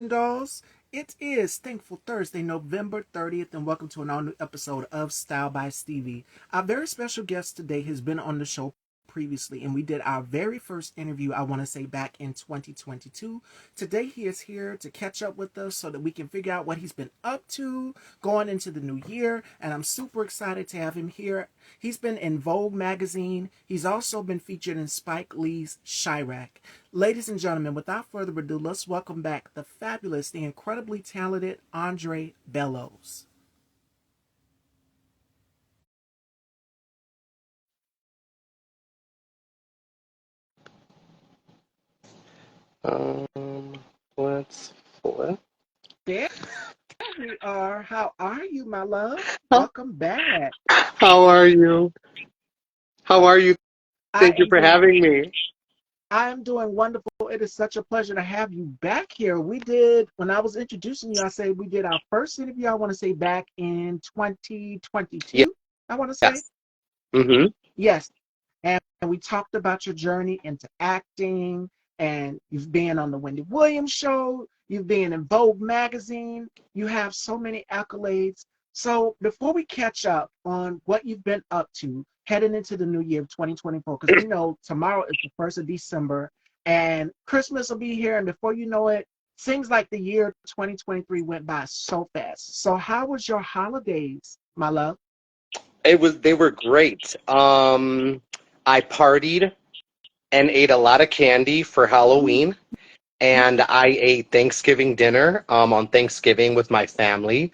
Dolls. It is Thankful Thursday, November 30th, and welcome to an all new episode of Style by Stevie. Our very special guest today has been on the show previously, and we did our very first interview, I want to say, back in 2022. Today, he is here to catch up with us so that we can figure out what he's been up to going into the new year, and I'm super excited to have him here. He's been in Vogue magazine, he's also been featured in Spike Lee's Chirac. Ladies and gentlemen, without further ado, let's welcome back the fabulous, the incredibly talented Andre Bellos. Um, let's flip. There we are. How are you, my love? How, Welcome back. how are you? How are you? I Thank you am for doing having me. I am doing wonderful. It is such a pleasure to have you back here. We did, when I was introducing you, I said we did our first interview, I want to say back in Yes. 2022, I want to say. Mm-hmm. Yes. And we talked about your journey into acting, and you've been on the Wendy Williams show, you've been in Vogue magazine, you have so many accolades. So before we catch up on what you've been up to heading into the new year of 2024, because we know tomorrow is the 1st of December and Christmas will be here, and before you know it, seems like the year 2023 went by so fast. So how was your holidays, my love? They were great. I partied and ate a lot of candy for Ooh, Halloween, and I ate Thanksgiving dinner on Thanksgiving with my family,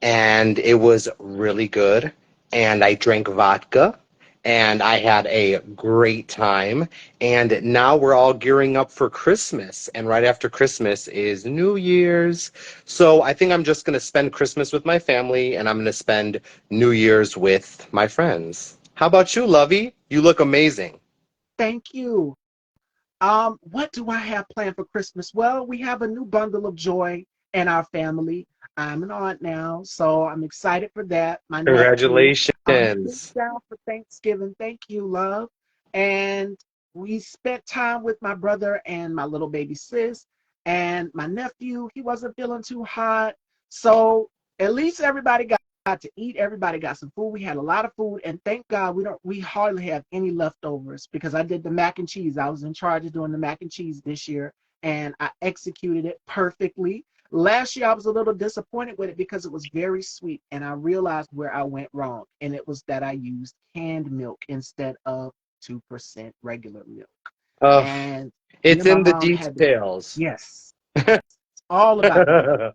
and it was really good. And I drank vodka, and I had a great time. And now we're all gearing up for Christmas, and right after Christmas is New Year's. So I think I'm just going to spend Christmas with my family, and I'm going to spend New Year's with my friends. How about you, Lovey? You look amazing. thank you. What do I have planned for Christmas? Well, we have a new bundle of joy in our family. I'm an aunt now, so I'm excited for that. My nephew, he's Congratulations. down for Thanksgiving. Thank you, love. And we spent time with my brother and my little baby sis. And my nephew, he wasn't feeling too hot. So at least everybody got to eat. Everybody got some food. We had a lot of food, and thank God we hardly have any leftovers because I did the mac and cheese. I was in charge of doing the mac and cheese this year, and I executed it perfectly. Last year I was a little disappointed with it because it was very sweet, and I realized where I went wrong, and it was that I used canned milk instead of 2% regular milk. Oh, And me it's and my in the mom had to, details. yes, it's all about the details,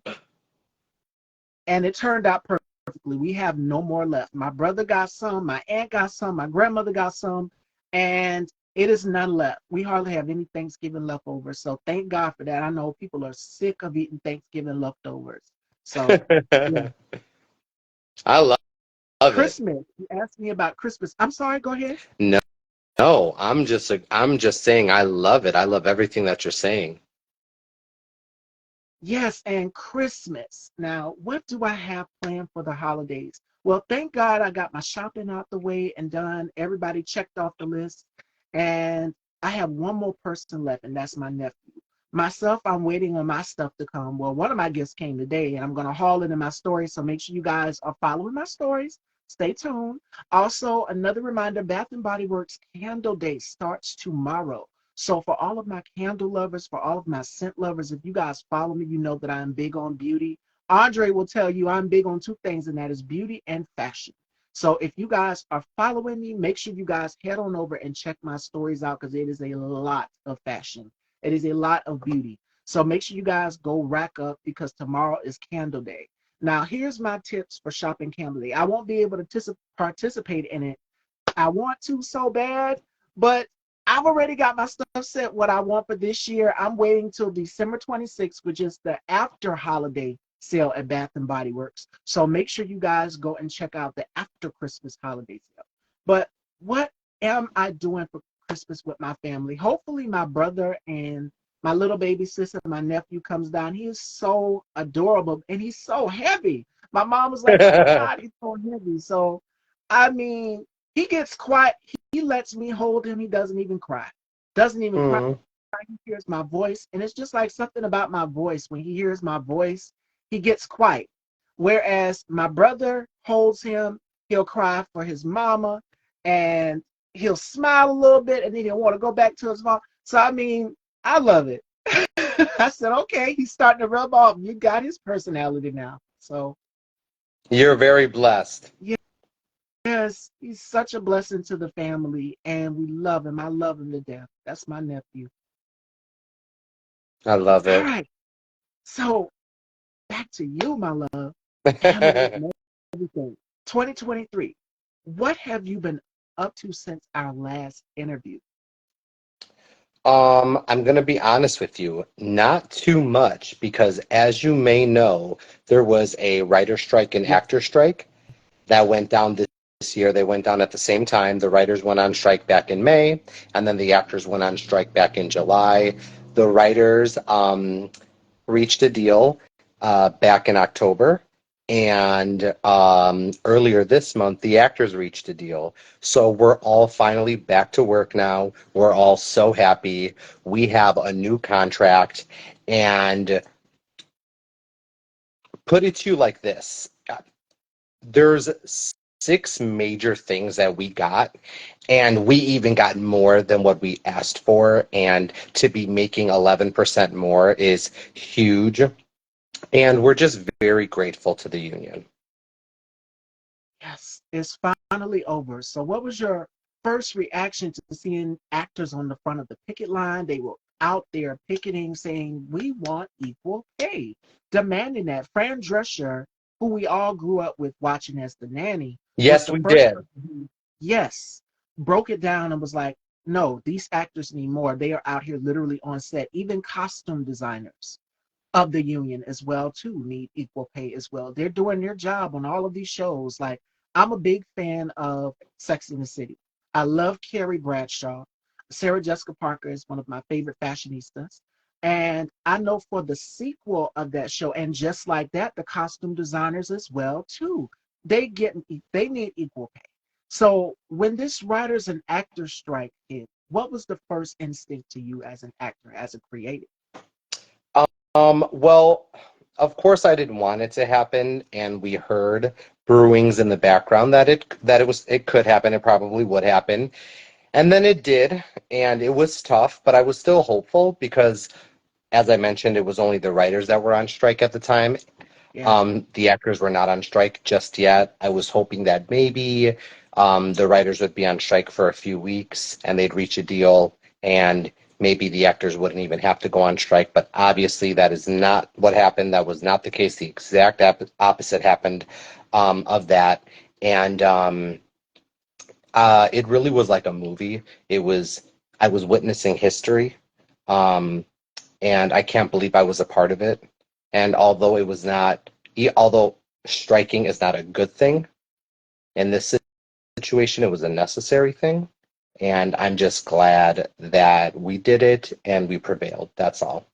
and it turned out perfectly. We have no more left. My brother got some, my aunt got some, my grandmother got some, and it is none left. We hardly have any Thanksgiving leftovers. So thank God for that. I know people are sick of eating Thanksgiving leftovers. So yeah. I love it. Christmas. You asked me about Christmas. I'm sorry, go ahead. No, no, I'm just saying I love it. I love everything that you're saying. Yes, and Christmas. Now, what do I have planned for the holidays? Well, thank God I got my shopping out the way and done. Everybody checked off the list. And I have one more person left, and that's my nephew. Myself, I'm waiting on my stuff to come. Well, one of my gifts came today, and I'm going to haul it in my story. So make sure you guys are following my stories. Stay tuned. Also, another reminder, Bath and Body Works Candle Day starts tomorrow. So for all of my candle lovers, for all of my scent lovers, if you guys follow me, you know that I'm big on beauty. Andre will tell you I'm big on two things, and that is beauty and fashion. So if you guys are following me, make sure you guys head on over and check my stories out because it is a lot of fashion. It is a lot of beauty. So make sure you guys go rack up because tomorrow is Candle Day. Now, here's my tips for shopping Candle Day. I won't be able to participate in it. I want to so bad, but I've already got my stuff set what I want for this year. I'm waiting till December 26th, which is the after holiday sale at Bath and Body Works. So make sure you guys go and check out the after Christmas holiday sale. But what am I doing for Christmas with my family? Hopefully my brother and my little baby sister, my nephew comes down. He is so adorable and he's so heavy. My mom was like, "Oh my God, he's so heavy." So I mean, he gets quiet. He lets me hold him. He doesn't even cry. Doesn't even cry. Mm. he hears my voice, and it's just like something about my voice. When he hears my voice, he gets quiet. Whereas my brother holds him, he'll cry for his mama, and he'll smile a little bit, and then he'll want to go back to his mom. So I mean, I love it. I said, okay, he's starting to rub off. You got his personality now. So You're very blessed. yes, he's such a blessing to the family, and we love him. I love him to death. That's my nephew. I love All it. right. So back to you, my love. Family and everything. 2023. What have you been up to since our last interview? I'm gonna be honest with you, not too much, because as you may know, there was a writer strike and Yeah. actor strike that went down this year. They went down at the same time. The writers went on strike back in May, and then the actors went on strike back in July. The writers reached a deal back in October, and earlier this month, the actors reached a deal. So we're all finally back to work now. We're all so happy. We have a new contract, and put it to you like this. There's six major things that we got, and we even got more than what we asked for. And to be making 11% more is huge. And we're just very grateful to the union. Yes, it's finally over. So, what was your first reaction to seeing actors on the front of the picket line? They were out there picketing, saying, "We want equal pay," demanding that. Fran Drescher, who we all grew up with watching as the nanny, was Yes, the we first did. person who, yes, broke it down and was like, "No, these actors need more. They are out here literally on set. Even costume designers of the union as well too need equal pay as well. They're doing their job on all of these shows. Like I'm a big fan of Sex in the City. I love Carrie Bradshaw. Sarah Jessica Parker is one of my favorite fashionistas. And I know for the sequel of that show, and just like that, the costume designers as well too. They need equal pay. So when this writers and actors strike hit, what was the first instinct to you as an actor, as a creative? Well, of course I didn't want it to happen, and we heard brewings in the background that it could happen, it probably would happen. And then it did, and it was tough, but I was still hopeful because as I mentioned, it was only the writers that were on strike at the time. Yeah. The actors were not on strike just yet. I was hoping that maybe the writers would be on strike for a few weeks and they'd reach a deal, and maybe the actors wouldn't even have to go on strike. But obviously, that is not what happened. That was not the case. The exact opposite happened of that. And it really was like a movie. I was witnessing history. Um, and I can't believe I was a part of it. And although striking is not a good thing, in this situation, it was a necessary thing. And I'm just glad that we did it and we prevailed. That's all.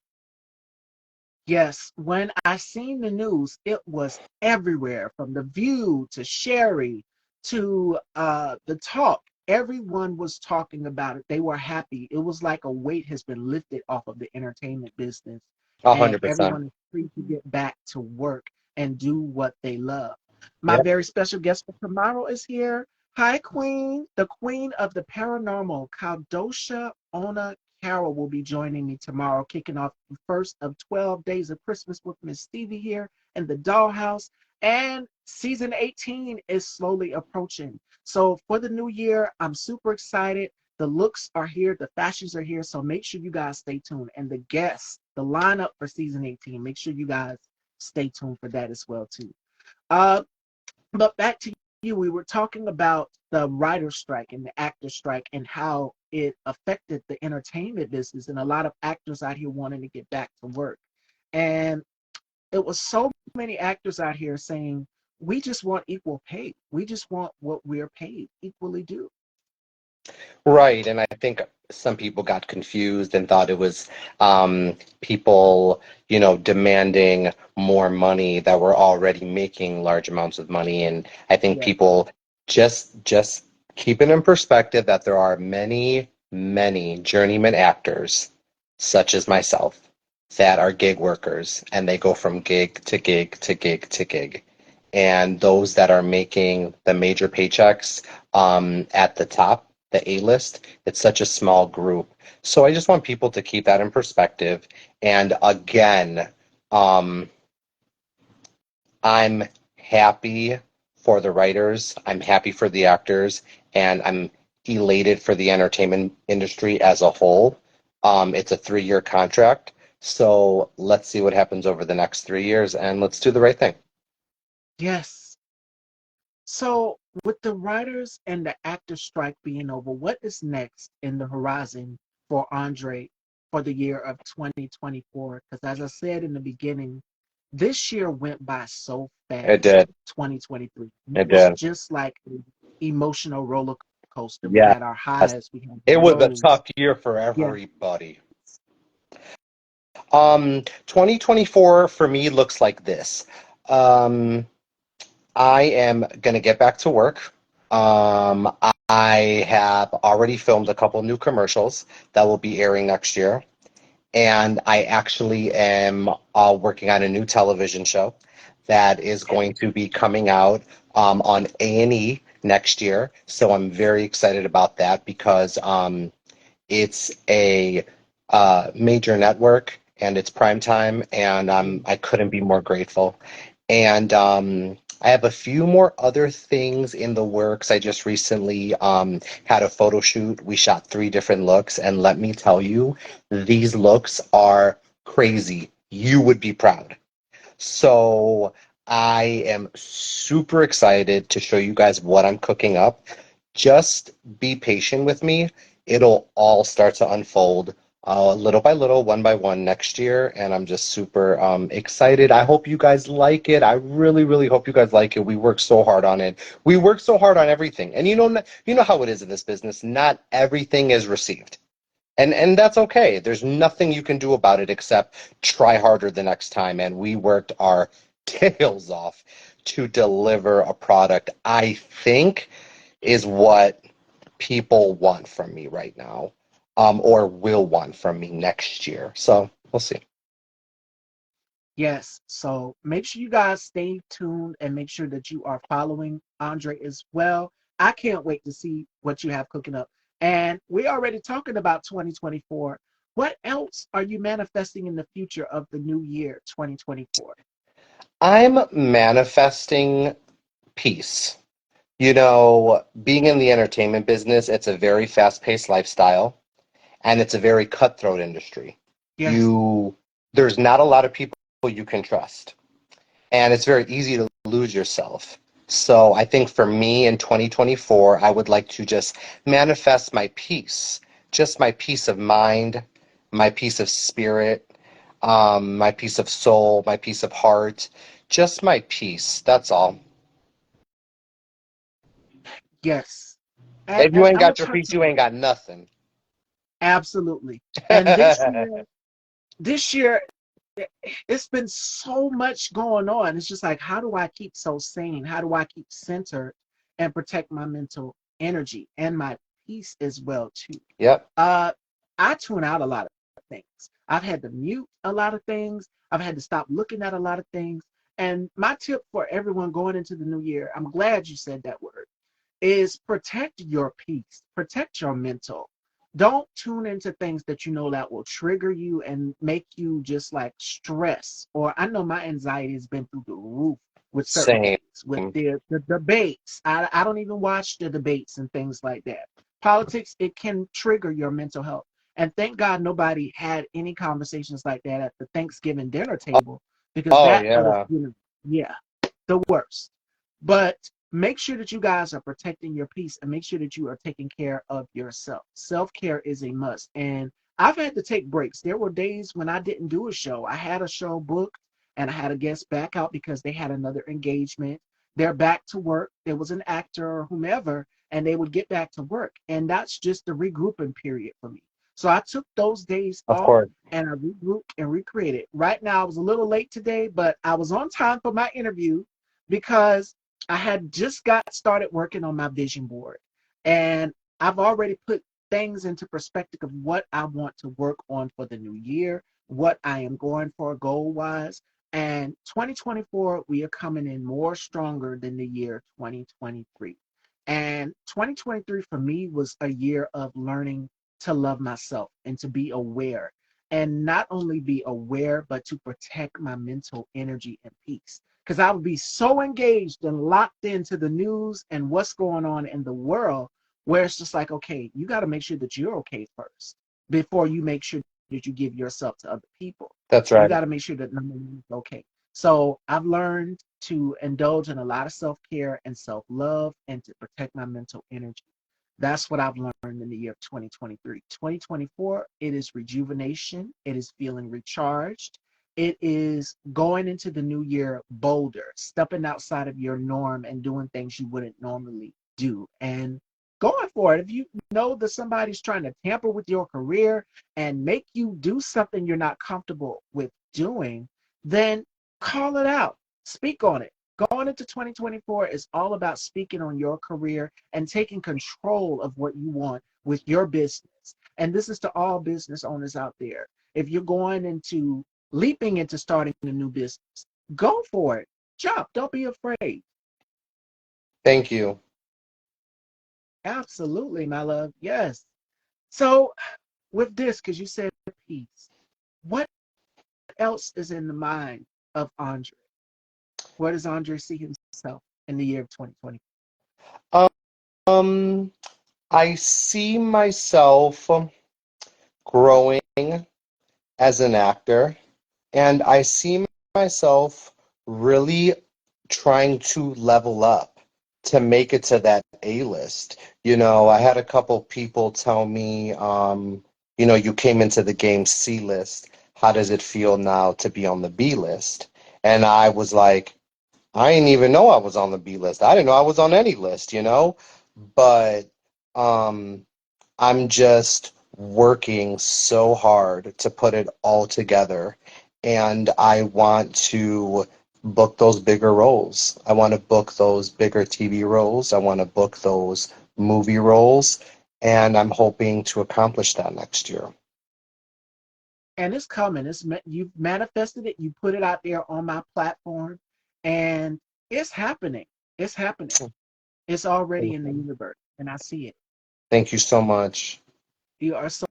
Yes, when I seen the news, it was everywhere from The View to Sherry to the talk. Everyone was talking about it. They were happy. It was like a weight has been lifted off of the entertainment business, A and hundred percent. everyone is free to get back to work and do what they love. My Yep. very special guest for tomorrow is here. Hi, Queen. The Queen of the Paranormal, Kaldosha Ona Carroll, will be joining me tomorrow, kicking off the first of 12 days of Christmas with Miss Stevie here in the Dollhouse. And season 18 is slowly approaching. So for the new year, I'm super excited. The looks are here, the fashions are here. So make sure you guys stay tuned. And the guests, the lineup for season 18, make sure you guys stay tuned for that as well too. Uh, but back to you, we were talking about the writer strike and the actor strike and how it affected the entertainment business and a lot of actors out here wanting to get back to work. And it was so many actors out here saying, we just want equal pay. We just want what we're paid equally due. Right. And I think some people got confused and thought it was people, demanding more money that were already making large amounts of money. And I think Yeah. people just keep it in perspective that there are many, many journeyman actors such as myself, that are gig workers and they go from gig to gig to gig to gig. And those that are making the major paychecks at the top, the A list, it's such a small group. So I just want people to keep that in perspective. And again, um, I'm happy for the writers, I'm happy for the actors, and I'm elated for the entertainment industry as a whole. It's a 3-year contract, so let's see what happens over the next 3 years, and let's do the right thing. Yes. So, with the writers and the actors strike being over, what is next in the horizon for Andre for the year of 2024? Because, as I said in the beginning, this year went by so It fast, did. 2023. It It was did. just like an emotional roller coaster. We Yes. had our highs, we had It the was a lows. tough year for Yeah. everybody. 2024 for me looks like this. Um, I am going to get back to work. Um, I have already filmed a couple new commercials that will be airing next year. And I actually am working on a new television show that is going to be coming out on A&E next year. So I'm very excited about that because it's a major network and it's prime time, and I couldn't be more grateful. And I have a few more other things in the works. I just recently had a photo shoot. We shot 3 different looks, and let me tell you, these looks are crazy. You would be proud. So I am super excited to show you guys what I'm cooking up. Just be patient with me. It'll all start to unfold little by little, one by one next year, and I'm just super excited. I hope you guys like it. I really, really hope you guys like it. We work so hard on it. We work so hard on everything, and you know how it is in this business. Not everything is received. And that's okay. There's nothing you can do about it except try harder the next time. And we worked our tails off to deliver a product I think is what people want from me right now, or will want from me next year. So we'll see. Yes. So make sure you guys stay tuned and make sure that you are following Andre as well. I can't wait to see what you have cooking up. And we're already talking about 2024. What else are you manifesting in the future of the new year, 2024? I'm manifesting peace. You know, being in the entertainment business, it's a very fast-paced lifestyle. And it's a very cutthroat industry. Yes. You there's not a lot of people you can trust, and it's very easy to lose yourself. So I think for me in 2024, I would like to just manifest my peace, just my peace of mind, my peace of spirit, my peace of soul, my peace of heart, just my peace. That's all. Yes. If you And ain't I'm gonna got your touch peace, you ain't got nothing. absolutely. And this year, it's been so much going on. It's just like, how do I keep so sane? How do I keep centered and protect my mental energy and my peace as well too? Yep, Uh, I tune out a lot of things. I've had to mute a lot of things. I've had to stop looking at a lot of things. And my tip for everyone going into the new year, I'm glad you said that word, is protect your peace, protect your mental. Don't tune into things that you know that will trigger you and make you just like stress. Or I know my anxiety has been through the roof with certain same. things, with the debates. I don't even watch the debates and things like that. Politics, it can trigger your mental health. And thank God nobody had any conversations like that at the Thanksgiving dinner table because Oh that would have, yeah, yeah, the worst. But make sure that you guys are protecting your peace and make sure that you are taking care of yourself. Self care is a must. And I've had to take breaks. There were days when I didn't do a show. I had a show booked and I had a guest back out because they had another engagement. They're back to work. There was an actor or whomever, and they would get back to work. And that's just the regrouping period for me. So I took those days of off course. and I regrouped and recreated. Right now, I was a little late today, but I was on time for my interview because I had just got started working on my vision board, and I've already put things into perspective of what I want to work on for the new year, what I am going for goal wise. And 2024, we are coming in more stronger than the year 2023. And 2023 for me was a year of learning to love myself and to be aware. And not only be aware, but to protect my mental energy and peace. Because I would be so engaged and locked into the news and what's going on in the world, where it's just like, okay, you got to make sure that you're okay first before you make sure that you give yourself to other people. That's You right. got to make sure that number one is okay. So I've learned to indulge in a lot of self care and self love and to protect my mental energy. That's what I've learned in the year of 2023. 2024, it is rejuvenation, it is feeling recharged, it is going into the new year bolder, stepping outside of your norm and doing things you wouldn't normally do. And going for it. If you know that somebody's trying to tamper with your career and make you do something you're not comfortable with doing, then call it out, speak on it. Going into 2024 is all about speaking on your career and taking control of what you want with your business. And this is to all business owners out there. If you're going into leaping into starting a new business, go for it. Jump. Don't be afraid. Thank you. Absolutely, my love. Yes. So, with this, because you said peace, what else is in the mind of Andre? Where does Andre see himself in the year of 2020? Um, I see myself growing as an actor, and I see myself really trying to level up to make it to that A list. I had a couple people tell me, you came into the game C list. How does it feel now to be on the B list? And I was like, I didn't even know I was on the B list. I didn't know I was on any list. But um, I'm just working so hard to put it all together. And I want to book those bigger roles. I want to book those bigger TV roles. I want to book those movie roles. And I'm hoping to accomplish that next year. And it's coming. You've manifested it. You put it out there on my platform, and it's happening. It's happening. It's already in the universe, and I see it. Thank you so much. You are so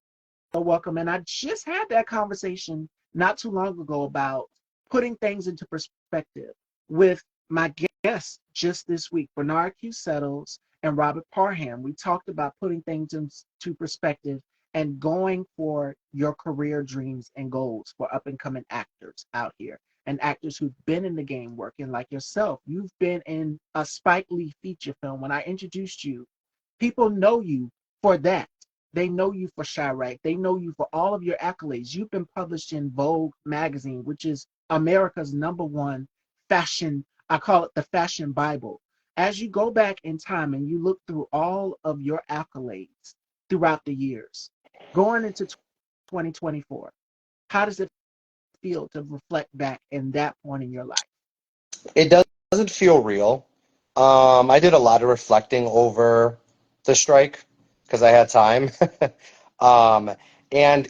welcome. And I just had that conversation not too long ago about putting things into perspective with my guests just this week, Bernard Q. Settles and Robert Parham. We talked about putting things into perspective and going for your career dreams and goals for up and coming actors out here and actors who've been in the game working like yourself. You've been in a Spike Lee feature film. When I introduced you, people know you for that. They know you for Chirac. They know you for all of your accolades. You've been published in Vogue magazine, which is America's number one fashion. I call it the fashion Bible. As you go back in time and you look through all of your accolades throughout the years, going into 2024, how does it feel to reflect back in that point in your life? It doesn't feel real. I did a lot of reflecting over the strike because I had time. um, and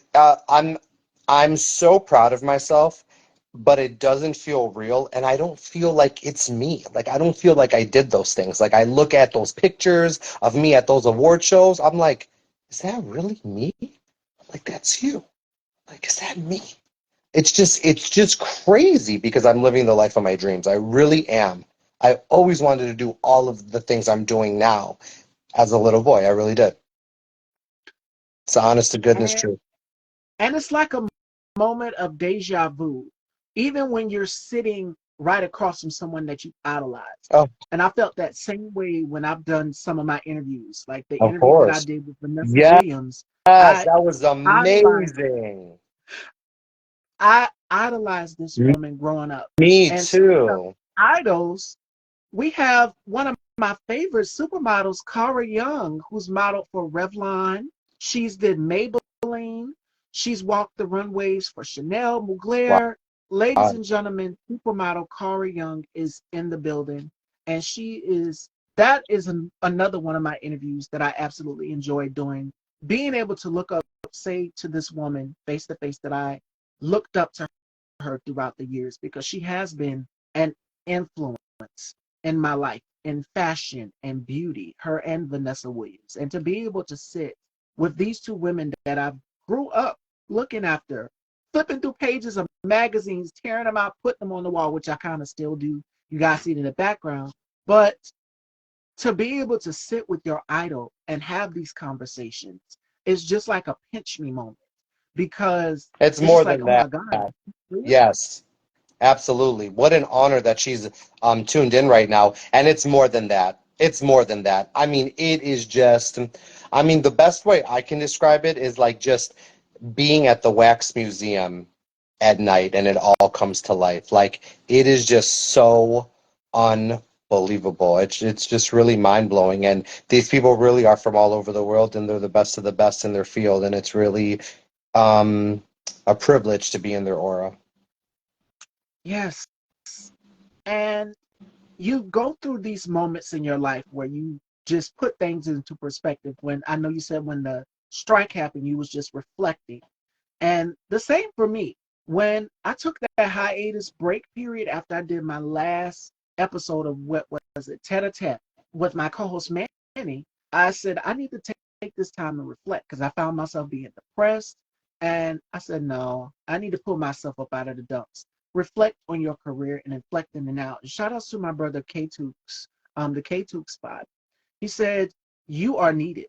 I'm so proud of myself, but it doesn't feel real, and I don't feel like it's me. Like I don't feel like I did those things. Like I look at those pictures of me at those award shows, I'm like, is that really me? Like that's you. Like is that me? It's just crazy because I'm living the life of my dreams. I really am. I always wanted to do all of the things I'm doing now as a little boy. I really did. It's the honest to goodness And truth. and it's like a moment of deja vu, even when you're sitting right across from someone that you idolize. Oh, And I felt that same way when I've done some of my interviews, like the of interview that I course. did with Vanessa Yes, Williams. that I was idolized, amazing. I idolized this M- woman growing up. Me And speaking of too. idols, we have one of my favorite supermodels, Cara Young, who's modeled for Revlon. She's did Maybelline. She's walked the runways for Chanel, Wow. Mugler. Ladies and gentlemen, supermodel Cara Young is in the building, and she is. That is another one of my interviews that I absolutely enjoy doing being able to look up, say to this woman face to face that I looked up to her throughout the years because she has been an influence in my life in fashion and beauty, her and Vanessa Williams. And to be able to sit with these two women that I grew up looking after, flipping through pages of magazines, tearing them out, putting them on the wall, which I kind of still do. You guys see it in the background. But to be able to sit with your idol and have these conversations is just like a pinch me moment because It's it's just more like, than oh my that. God, really? Yes. Absolutely. What an honor that she's tuned in right now. And it's more than that. It's more than that. I mean, it is just, I mean, the best way I can describe it is like just being at the Wax Museum at night and it all comes to life. Like, it is just so unbelievable. It's just really mind-blowing. And these people really are from all over the world and they're the best of the best in their field. And it's really um, a privilege to be in their aura. Yes. And you go through these moments in your life where you just put things into perspective. When I know you said when the strike happened, you was just reflecting. And the same for me. When I took that hiatus break period after I did my last episode of what was it, Tete a Tete with my co-host Manny, I said I need to take this time and reflect because I found myself being depressed. And I said, no, I need to pull myself up out of the dumps. Reflect on your career and inflecting it out. And shout outs to my brother K Tukes, the K Tukes spot. He said, you are needed.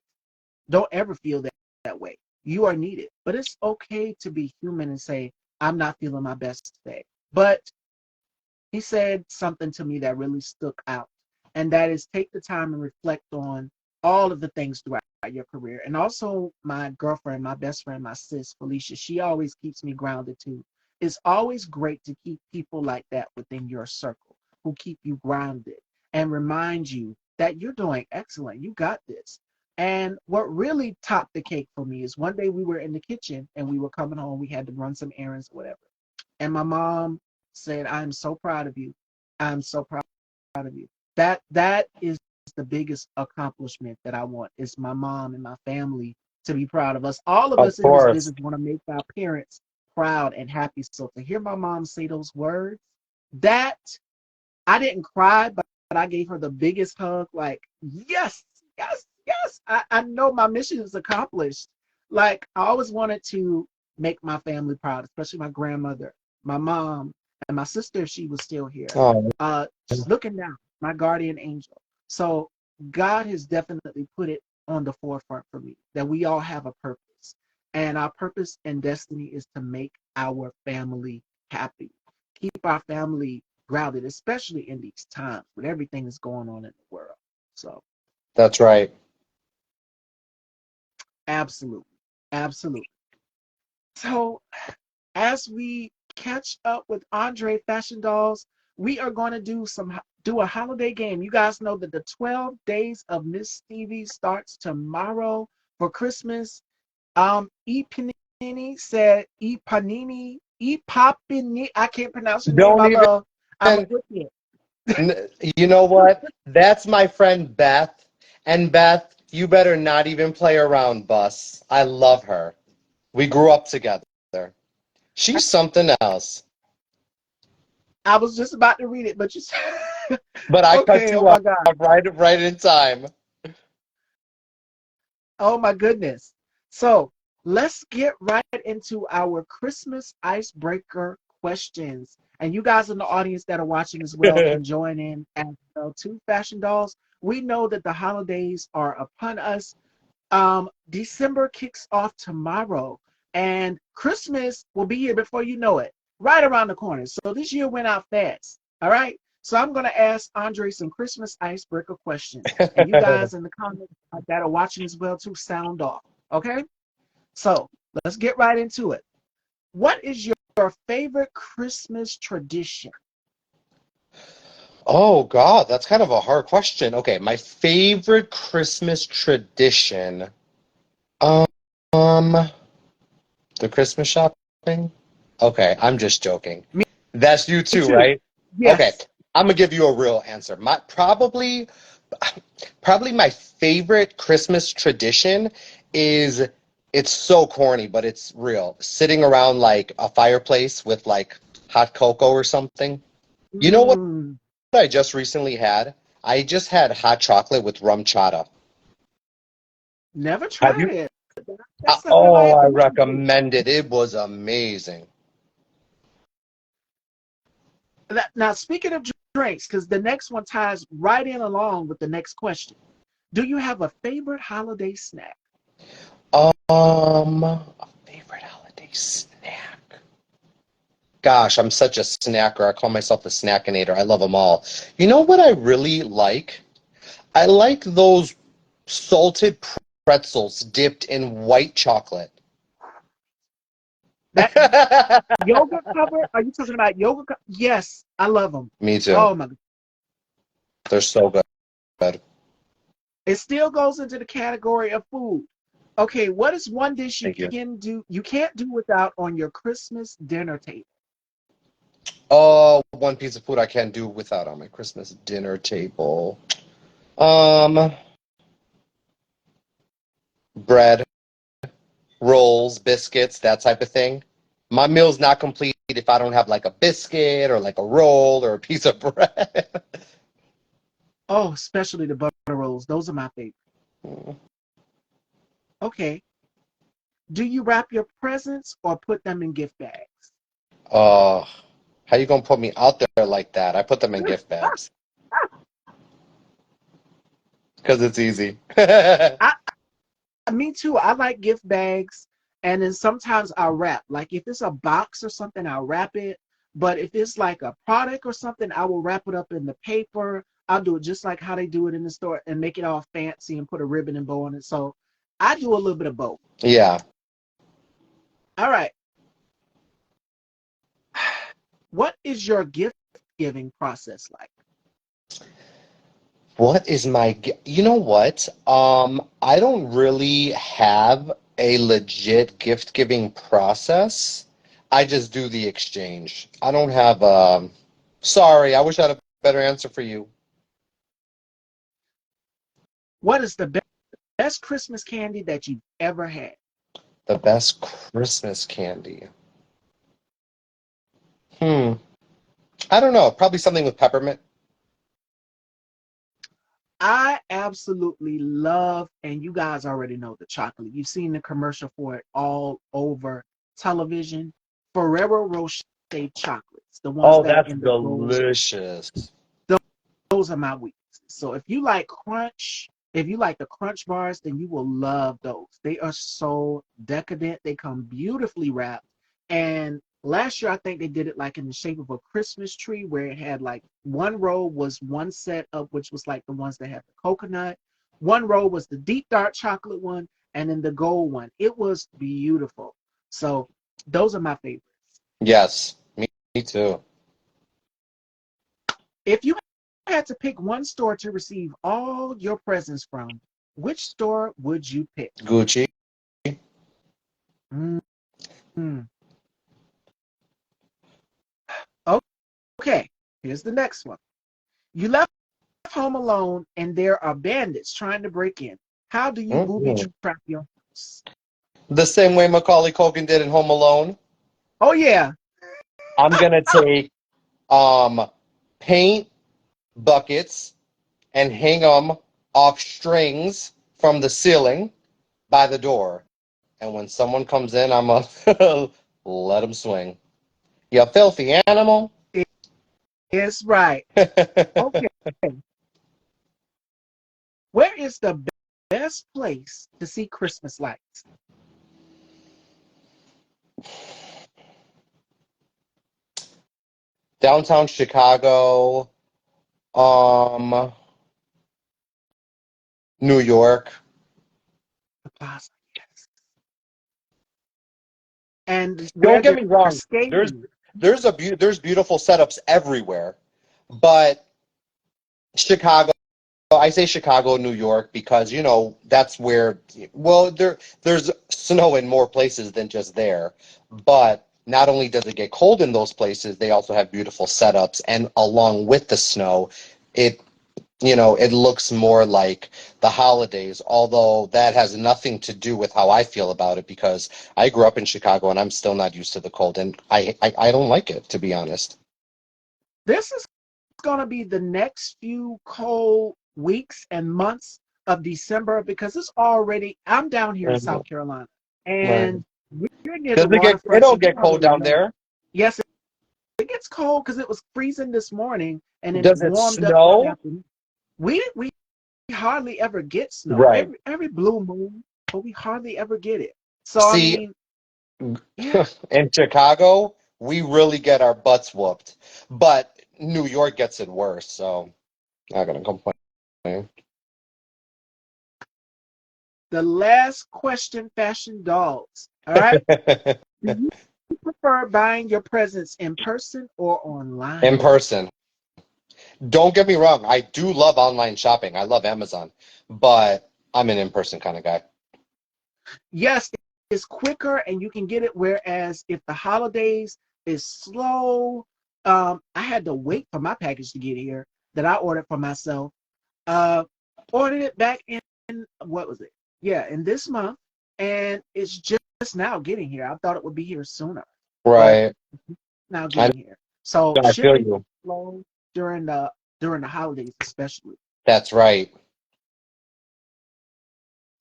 Don't ever feel that way. You are needed. But it's okay to be human and say, I'm not feeling my best today. But he said something to me that really stuck out, and that is take the time and reflect on all of the things throughout your career. And also, my girlfriend, my best friend, my sis, Felicia, she always keeps me grounded too. It's always great to keep people like that within your circle who keep you grounded and remind you that you're doing excellent. You got this. And what really topped the cake for me is one day we were in the kitchen and we were coming home. We had to run some errands, whatever. And my mom said, I'm so proud of you. I'm so proud of you. That is the biggest accomplishment that I want is my mom and my family to be proud of us. All of Of us in this course. business want to make our parents proud and happy. So to hear my mom say those words, that I didn't cry, but I gave her the biggest hug. Like, yes, yes, yes. I know my mission is accomplished. Like, I always wanted to make my family proud, especially my grandmother, my mom, and my sister if she was still here. Oh, Just looking down, my guardian angel. So God has definitely put it on the forefront for me that we all have a purpose. And our purpose and destiny is to make our family happy, keep our family grounded, especially in these times when everything is going on in the world. So, that's right. absolutely, absolutely. So, as we catch up with Andre Fashion Dolls, we are going to do a holiday game. You guys know that the 12 days of Miss Stevie starts tomorrow for Christmas. E Panini said E Panini E Papini. I can't pronounce your name, Don't my love. I'm a even, good kid. you know what? That's my friend Beth. And Beth, you better not even play around, Bus. I love her. We grew up together. She's something else. I was just about to read it, but you said, But I cut okay, oh you my off God. right in time. Oh my goodness. So let's get right into our Christmas icebreaker questions. And you guys in the audience that are watching as well can join in as well too, Fashion Dolls. We know that the holidays are upon us. December kicks off tomorrow, and Christmas will be here before you know it, right around the corner. So this year went out fast. All right. So I'm going to ask Andre some Christmas icebreaker questions, and you guys in the comments that are watching as well too, sound off. Okay. So let's get right into it. What is your favorite Christmas tradition? Oh God, that's kind of a hard question. Okay, my favorite Christmas tradition. Um, the Christmas shopping? Okay, I'm just joking. Me That's you too, too. right? Okay, Yes. I'm gonna give you a real answer. My probably my favorite Christmas tradition is it's so corny, but it's real. Sitting around like a fireplace with like hot cocoa or something. You know what Mm, I just recently had? I just had hot chocolate with rum chata. never Have tried you? it. That's something I might Oh, have I to look into. recommend it. It was amazing. Now, speaking of drinks, because the next one ties right in along with the next question. Do you have a favorite holiday snack? A favorite holiday snack. Gosh, I'm such a snacker. I call myself the snackinator. I love them all. You know what I really like? I like those salted pretzels dipped in white chocolate. That yogurt cover? Are you talking about yogurt? Yes, I love them. Me too. Oh my! They're so good. It still goes into the category of food. Okay, what is one dish Thank you. you can't do without on your Christmas dinner table? Oh, one piece of food I can't do without on my Christmas dinner table. Um, Bread, rolls, biscuits, that type of thing. My meal's not complete if I don't have like a biscuit or like a roll or a piece of bread. Oh, especially the butter rolls. Those are my favorite. Okay. Do you wrap your presents or put them in gift bags? Oh, how you gonna put me out there like that? I put them in gift bags because it's easy. I Me too. I like gift bags, and then sometimes I'll wrap. Like if it's a box or something, I'll wrap it. But if it's like a product or something, I will wrap it up in the paper. I'll do it just like how they do it in the store and make it all fancy and put a ribbon and bow on it. So I do a little bit of both. Yeah. All right. What is your gift giving process like? What is you know what? I don't really have a legit gift giving process. I just do the exchange. I don't have sorry, I wish I had a better answer for you. What is the best Christmas candy that you've ever had? The best Christmas candy. Hmm. I don't know. Probably something with peppermint. I absolutely love, and you guys already know the chocolate. You've seen the commercial for it all over television. Ferrero Rocher chocolates, the ones Oh, that are that's in the gold, delicious. those are my weaknesses. So if you like crunch, if you like the crunch bars, then you will love those. They are so decadent. They come beautifully wrapped. And last year, I think they did it like in the shape of a Christmas tree where it had like one row was one set up, which was like the ones that had the coconut. One row was the deep dark chocolate one, and then the gold one. It was beautiful. So those are my favorites. Yes, me too. If you had to pick one store to receive all your presents from, which store would you pick? Gucci. Mm-hmm. Okay, here's the next one. You left home alone and there are bandits trying to break in. How do you booby Mhm. trap your house? The same way Macaulay Culkin did in Home Alone. Oh, yeah. I'm gonna take um paint buckets and hang them off strings from the ceiling by the door. And when someone comes in, I'm gonna let them swing. You filthy animal. It's right. Okay. Where is the best place to see Christmas lights? Downtown Chicago, um, New York. The plaza, yes. And Don't where get they're me wrong. There's skating. there's beautiful setups everywhere, but Chicago. I say Chicago, New York because that's where well there's snow in more places than just there. But not only does it get cold in those places, they also have beautiful setups, and along with the snow, it it looks more like the holidays, although that has nothing to do with how I feel about it because I grew up in Chicago and I'm still not used to the cold and I don't like it, to be honest. This is going to be the next few cold weeks and months of December because it's already, I'm down here in Mhm. South Carolina Right. and we're near Does the it get, waterfront, it'll so you get cold already down know. there? Yes, it gets cold because it was freezing this morning and it Does it warmed up this snow? afternoon. We hardly ever get snow. Right. Every blue moon, but we hardly ever get it. So I See, mean, yeah, in Chicago, we really get our butts whooped, but New York gets it worse, so not gonna complain. the last question, fashion dolls. All right. Do you prefer buying your presents in person or In online? person. Don't get me wrong, I do love online shopping. I love Amazon, but I'm an in-person kind of guy. Yes, it's quicker and you can get it. Whereas if the holidays is slow, I had to wait for my package to get here that I ordered for myself. Uh, Ordered it back in what was it? Yeah, in this month, and it's just now getting here. I thought it would be here sooner, but Right. now I getting here. So I feel shipping you. slow during the holidays, especially. That's right.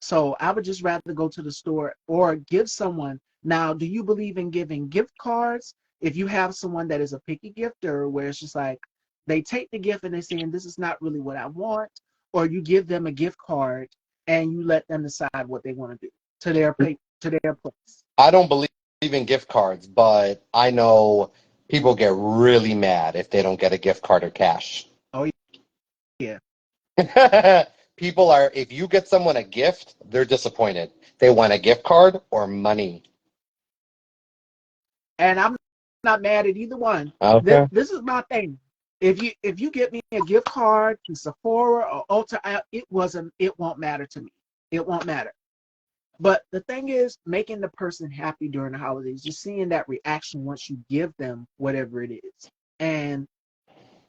So I would just rather go to the store or give someone. Now, do you believe in giving gift cards? If you have someone that is a picky gifter, where it's just like they take the gift and they're saying this is not really what I want, or you give them a gift card and you let them decide what they want to do to their to their place. I don't believe in gift cards, but I know people get really mad if they don't get a gift card or cash. Oh yeah, People are, if you get someone a gift, they're disappointed. They want a gift card or money. and I'm not mad at either one. Okay. This is my thing. If you get me a gift card to Sephora or Ulta, it won't matter to me. It won't matter. But the thing is, making the person happy during the holidays, just seeing that reaction once you give them whatever it is, and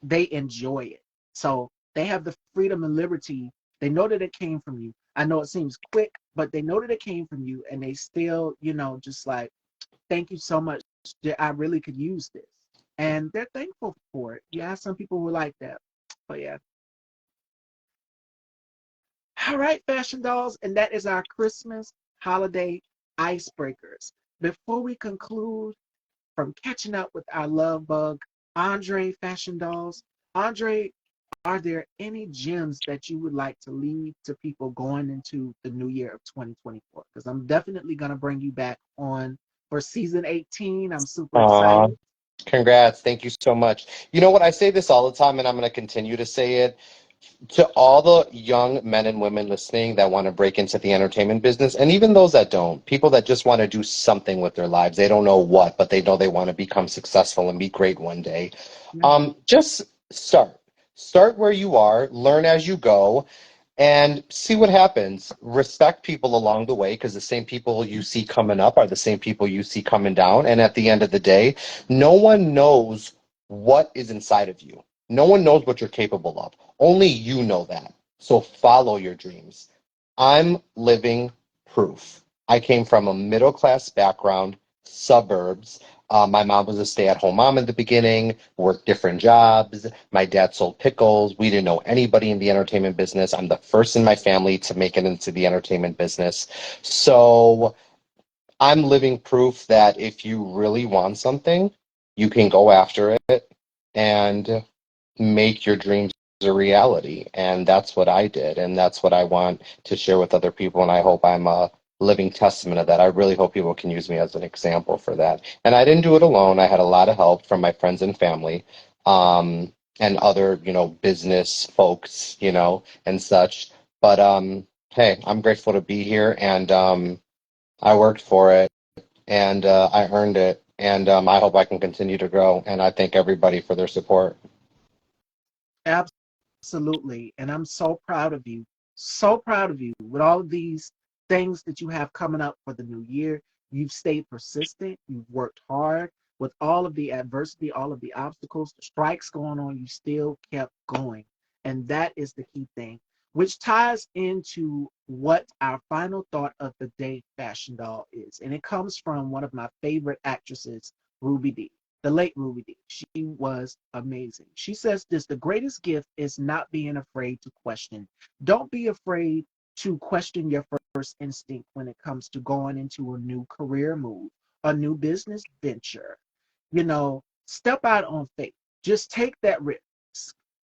they enjoy it. So they have the freedom and liberty. They know that it came from you. I know it seems quick, but they know that it came from you, and they still, just like, thank you so much. I really could use this, and they're thankful for it. Yeah, some people were like that, but yeah. All right, fashion dolls, and that is our Christmas holiday icebreakers. Before we conclude, from catching up with our love bug, Andre Fashion Dolls, Andre, are there any gems that you would like to leave to people going into the new year of 2024? Because I'm definitely going to bring you back on for season 18. I'm super Aw, excited. congrats. Thank you so much. You know what? I say this all the time, and I'm going to continue to say it. To all the young men and women listening that want to break into the entertainment business, and even those that don't, people that just want to do something with their lives, they don't know what, but they know they want to become successful and be great one day. Yeah, Just start. Start where you are, learn as you go, and see what happens. Respect people along the way because the same people you see coming up are the same people you see coming down. And at the end of the day, no one knows what is inside of you. No one knows what you're capable of. Only you know that. So follow your dreams. I'm living proof. I came from a middle class background, suburbs. My mom was a stay-at-home mom in the beginning, worked different jobs. My dad sold pickles. We didn't know anybody in the entertainment business. I'm the first in my family to make it into the entertainment business. So I'm living proof that if you really want something, you can go after it and make your dreams a reality. And that's what I did. And that's what I want to share with other people. And I hope I'm a living testament of that. I really hope people can use me as an example for that. And I didn't do it alone. I had a lot of help from my friends and family, and other, business folks, and such. But hey, I'm grateful to be here and I worked for it and I earned it. And I hope I can continue to grow. And I thank everybody for their support. absolutely. And I'm so proud of you. So proud of you with all of these things that you have coming up for the new year. You've stayed persistent. You've worked hard with all of the adversity, all of the obstacles, the strikes going on. You still kept going. And that is the key thing, which ties into what our final thought of the day, Fashion Doll, is. And it comes from one of my favorite actresses, Ruby Dee, the late Ruby Dee. She was amazing. She says this: the greatest gift is not being afraid to question. Don't be afraid to question your first instinct when it comes to going into a new career move, a new business venture. Step out on faith. Just take that risk.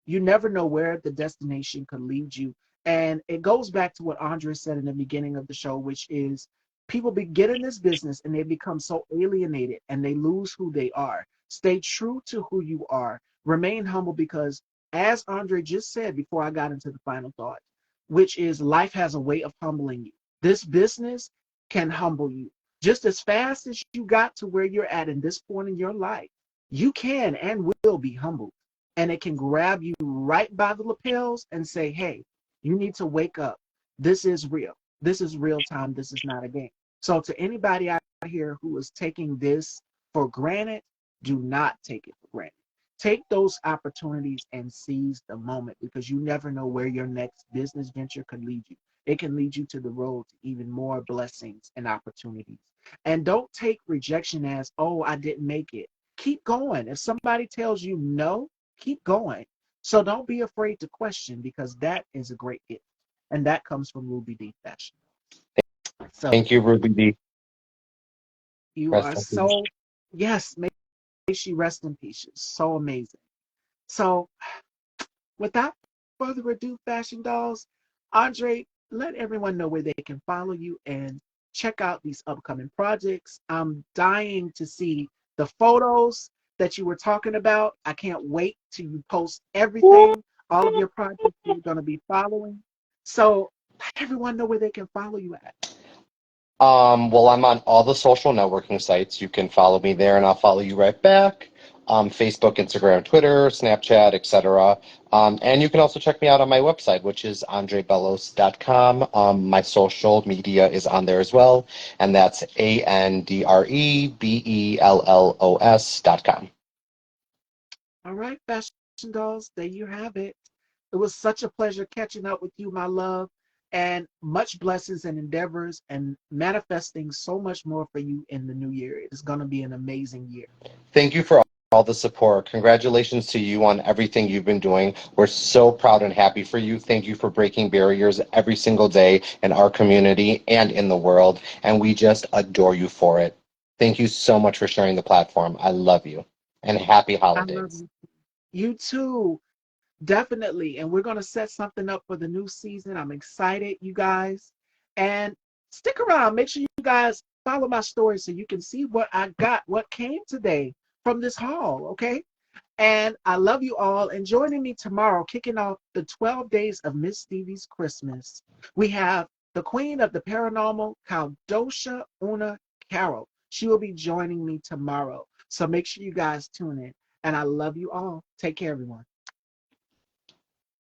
You never know where the destination could lead you. And it goes back to what Andre said in the beginning of the show, which is people get in this business and they become so alienated and they lose who they are. Stay true to who you are. Remain humble because, as Andre just said before I got into the final thought, which is life has a way of humbling you. This business can humble you. Just as fast as you got to where you're at in this point in your life, you can and will be humbled. And it can grab you right by the lapels and say, hey, you need to wake up. This is real. This is real time. This is not a game. So, to anybody out here who is taking this for granted, do not take it for granted. Take those opportunities and seize the moment because you never know where your next business venture could lead you. It can lead you to the road to even more blessings and opportunities. And don't take rejection as, oh, I didn't make it. Keep going. If somebody tells you no, keep going. So don't be afraid to question because that is a great gift. And that comes from Ruby D Fashion. So Thank you, Ruby D. you Rest are in peace. so, yes, may she rest in peace. She's so amazing. So without further ado, Fashion Dolls, Andre, let everyone know where they can follow you and check out these upcoming projects. I'm dying to see the photos that you were talking about. I can't wait till you post everything, all of your projects you're going to be following. So let everyone know where they can follow you at. Well, I'm on all the social networking sites. You can follow me there, and I'll follow you right back. Facebook, Instagram, Twitter, Snapchat, etc. And you can also check me out on my website, which is andrebellos.com. My social media is on there as well, and that's AndreBellos.com. All right, Fashion Dolls, there you have it. It was such a pleasure catching up with you, my love, and much blessings and endeavors and manifesting so much more for you in the new year. It is going to be an amazing year. Thank you for all the support. Congratulations to you on everything you've been doing. We're so proud and happy for you. Thank you for breaking barriers every single day in our community and in the world. And we just adore you for it. Thank you so much for sharing the platform. I love you. And happy I love holidays. you. You too, definitely. And we're going to set something up for the new season. I'm excited, you guys. And stick around. Make sure you guys follow my story so you can see what I got, what came today from this haul, okay? And I love you all. And joining me tomorrow, kicking off the 12 days of Miss Stevie's Christmas, we have the queen of the paranormal, Caldosha Una Carroll. She will be joining me tomorrow. So make sure you guys tune in. And I love you all. Take care, everyone.